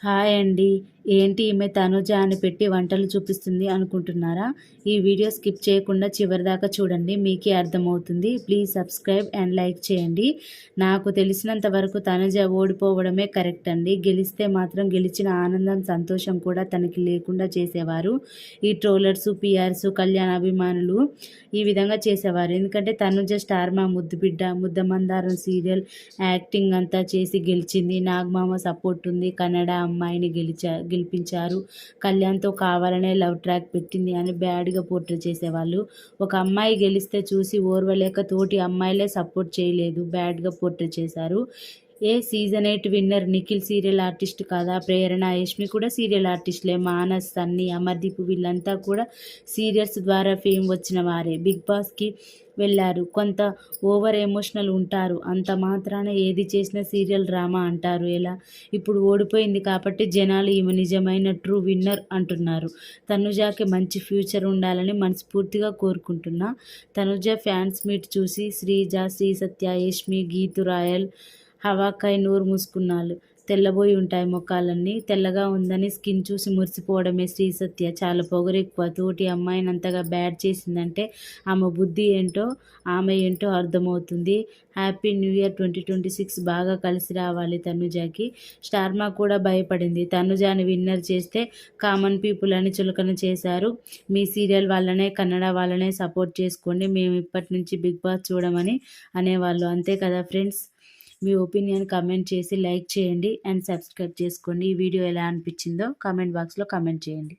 Hi అండి. ఏంటి ఈమె తనుజ అని పెట్టి వంటలు చూపిస్తుంది అనుకుంటున్నారా? ఈ వీడియో స్కిప్ చేయకుండా చివరిదాకా చూడండి, మీకే అర్థమవుతుంది. ప్లీజ్ సబ్స్క్రైబ్ అండ్ లైక్ చేయండి. నాకు తెలిసినంత వరకు తనుజ ఓడిపోవడమే కరెక్ట్ అండి. గెలిస్తే మాత్రం గెలిచిన ఆనందం, సంతోషం కూడా తనకి లేకుండా చేసేవారు ఈ ట్రోలర్స్, పిఆర్స్, కళ్యాణ అభిమానులు ఈ విధంగా చేసేవారు. ఎందుకంటే తనుజ స్టార్ మా ముద్దుబిడ్డ, ముద్దమందారం సీరియల్ యాక్టింగ్ అంతా చేసి గెలిచింది. నాగమామ సపోర్ట్ ఉంది. కన్నడ అమ్మాయిని గెలిపించారు. కళ్యాణ్తో కావాలనే లవ్ ట్రాక్ పెట్టింది అని బ్యాడ్గా పోర్ట్రే చేసేవాళ్ళు. ఒక అమ్మాయి గెలిస్తే చూసి ఓర్వలేక తోటి అమ్మాయిలే సపోర్ట్ చేయలేదు, బ్యాడ్గా పోర్ట్రే చేశారు. Season 8 winner Nikhil serial artist కాదా? ప్రేరణ, యష్మి కూడా సీరియల్ ఆర్టిస్టులే. మానస్, సన్నీ, అమర్దీప్ వీళ్ళంతా కూడా సీరియల్స్ ద్వారా ఫేమ్ వచ్చిన వారే. బిగ్ బాస్కి వెళ్ళారు. కొంత ఓవర్ ఎమోషనల్ ఉంటారు. అంత మాత్రాన ఏది చేసినా సీరియల్ డ్రామా అంటారు ఎలా? ఇప్పుడు ఓడిపోయింది కాబట్టి జనాలు ఈమె నిజమైన ట్రూ విన్నర్ అంటున్నారు. తనుజాకి మంచి ఫ్యూచర్ ఉండాలని మనస్ఫూర్తిగా కోరుకుంటున్నా. తనుజ ఫ్యాన్స్ మీట్ చూసి శ్రీజ, శ్రీ సత్య, యష్మి, గీతు రాయల్, హవాకాయ్ నోరు మూసుకున్నాళ్ళు. తెల్లబోయి ఉంటాయి మొఖాలన్నీ. తెల్లగా ఉందని స్కిన్ చూసి మురిసిపోవడమే శ్రీ సత్య. చాలా పొగరెక్కువ. తోటి అమ్మాయిని అంతగా బ్యాడ్ చేసిందంటే ఆమె బుద్ధి ఏంటో, ఆమె ఏంటో అర్థమవుతుంది. హ్యాపీ న్యూ ఇయర్ 2026 బాగా కలిసి రావాలి తనుజాకి. స్టార్మా కూడా భయపడింది. తనుజాని విన్నర్ చేస్తే కామన్ పీపుల్ అని చులకన చేశారు. మీ సీరియల్ వాళ్ళనే, కన్నడ వాళ్ళనే సపోర్ట్ చేసుకోండి, మేము ఇప్పటి నుంచి బిగ్ బాస్ చూడమని అనేవాళ్ళు. అంతే కదా ఫ్రెండ్స్? మీ ఒపీనియన్ కమెంట్ చేసి లైక్ చేయండి అండ్ సబ్స్క్రైబ్ చేసుకోండి. ఈ వీడియో ఎలా అనిపించిందో కామెంట్ బాక్స్లో కామెంట్ చేయండి.